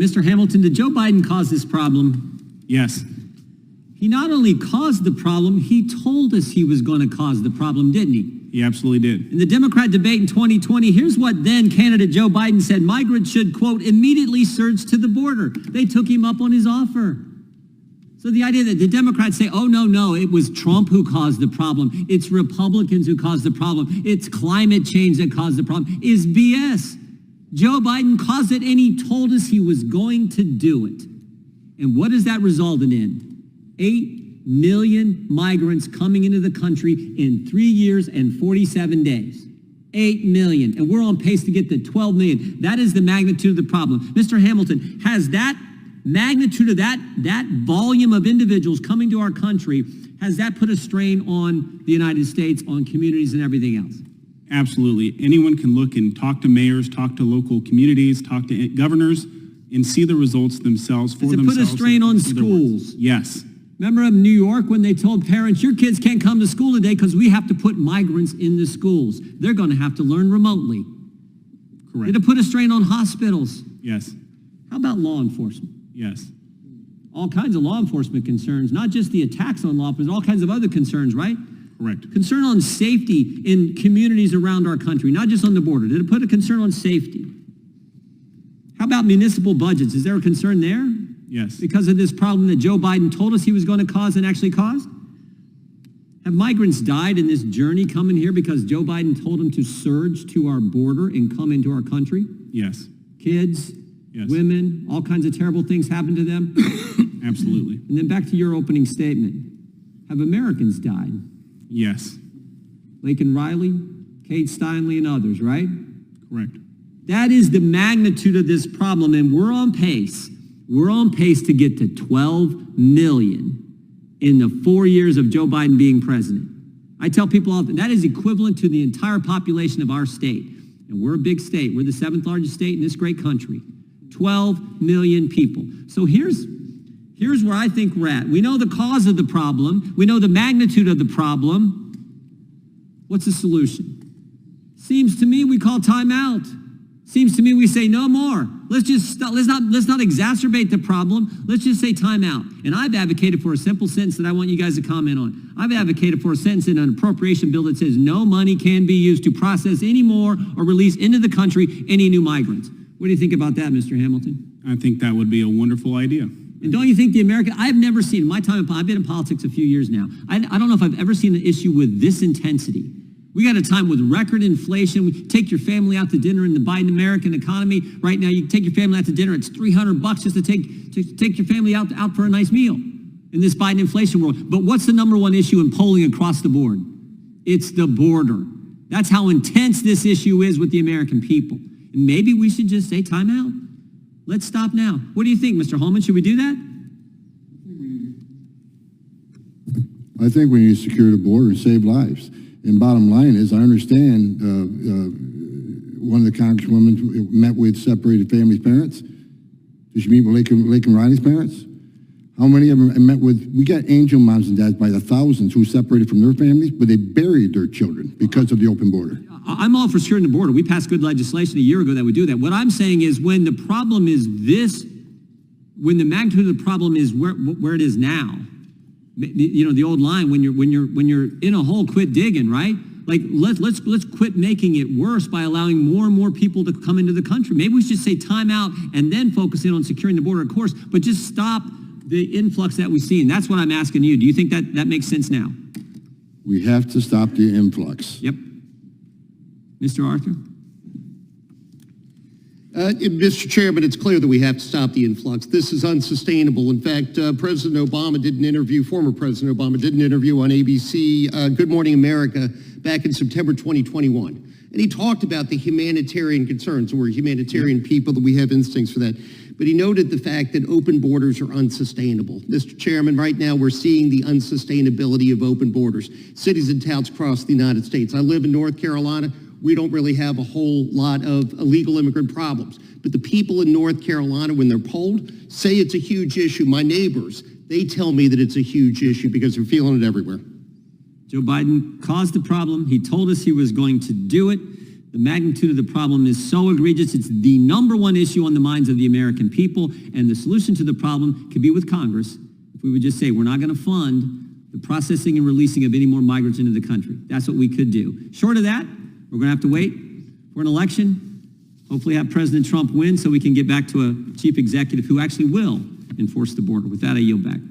Mr. Hamilton, did Joe Biden cause this problem? Yes. He not only caused the problem, he told us he was going to cause the problem, didn't he? He absolutely did. In the Democrat debate in 2020, here's what then candidate Joe Biden said. Migrants should, quote, immediately surge to the border. They took him up on his offer. So the idea that the Democrats say, oh, no, it was Trump who caused the problem. It's Republicans who caused the problem. It's climate change that caused the problem is BS. Joe Biden caused it, and he told us he was going to do it. And what has that resulted in? 8 million migrants coming into the country in 3 years and 47 days. 8 million. And we're on pace to get to 12 million. That is the magnitude of the problem. Mr. Hamilton, has that magnitude of that volume of individuals coming to our country, has that put a strain on the United States, on communities and everything else? Absolutely. Anyone can look and talk to mayors, talk to local communities, talk to governors, and see the results themselves for themselves. Does it put a strain on schools? Yes. Remember in New York when they told parents, your kids can't come to school today because we have to put migrants in the schools. They're going to have to learn remotely. Correct. Did it put a strain on hospitals? Yes. How about law enforcement? Yes. All kinds of law enforcement concerns, not just the attacks on law enforcement, all kinds of other concerns, right? Correct. Concern on safety in communities around our country, not just on the border. Did it put a concern on safety? How about municipal budgets? Is there a concern there? Yes. Because of this problem that Joe Biden told us he was going to cause and actually caused? Have migrants died in this journey coming here because Joe Biden told them to surge to our border and come into our country? Yes. Kids, yes. Women, all kinds of terrible things happen to them? Absolutely. And then back to your opening statement. Have Americans died? Yes. Laken Riley, Kate Steinle, and others, right? Correct. That is the magnitude of this problem, and we're on pace. We're on pace to get to 12 million in the 4 years of Joe Biden being president. I tell people all that is equivalent to the entire population of our state. And we're a big state. We're the 7th largest state in this great country. 12 million people. So here's where I think we're at. We know the cause of the problem. We know the magnitude of the problem. What's the solution? Seems to me we call time out. Seems to me we say no more. Let's just stop. Let's not exacerbate the problem. Let's just say time out. And I've advocated for a simple sentence that I want you guys to comment on. I've advocated for a sentence in an appropriation bill that says no money can be used to process any more or release into the country any new migrants. What do you think about that, Mr. Hamilton? I think that would be a wonderful idea. And don't you think I've never seen, in my time, I've been in politics a few years now, I don't know if I've ever seen an issue with this intensity. We got a time with record inflation. We take your family out to dinner in the Biden American economy. Right now, you take your family out to dinner, it's $300 just to take your family out for a nice meal in this Biden inflation world. But what's the number one issue in polling across the board? It's the border. That's how intense this issue is with the American people. And maybe we should just say time out. Let's stop now. What do you think, Mr. Holman? Should we do that? I think we need to secure the border and save lives. And bottom line is, I understand one of the congresswomen met with separated families' parents. Did she meet with Laken Riley's parents? How many of them met with, we got angel moms and dads by the thousands who separated from their families, but they buried their children because of the open border. I'm all for securing the border. We passed good legislation a year ago that would do that. What I'm saying is when the problem is this, when the magnitude of the problem is where it is now, you know, the old line, when you're in a hole, quit digging, right? Like let's quit making it worse by allowing more and more people to come into the country. Maybe we should say time out and then focus in on securing the border, of course, but just stop the influx that we see. And that's what I'm asking you. Do you think that makes sense now? We have to stop the influx. Yep. Mr. Arthur? Mr. Chairman, it's clear that we have to stop the influx. This is unsustainable. In fact, former President Obama did an interview on ABC, Good Morning America, back in September 2021. And he talked about the humanitarian concerns. We're humanitarian people, that we have instincts for that. But he noted the fact that open borders are unsustainable. Mr. Chairman, right now we're seeing the unsustainability of open borders. Cities and towns across the United States. I live in North Carolina. We don't really have a whole lot of illegal immigrant problems. But the people in North Carolina, when they're polled, say it's a huge issue. My neighbors, they tell me that it's a huge issue because they're feeling it everywhere. Joe Biden caused the problem. He told us he was going to do it. The magnitude of the problem is so egregious. It's the number one issue on the minds of the American people, and the solution to the problem could be with Congress. If we would just say, we're not going to fund the processing and releasing of any more migrants into the country. That's what we could do. Short of that, we're going to have to wait for an election, hopefully have President Trump win so we can get back to a chief executive who actually will enforce the border. With that, I yield back.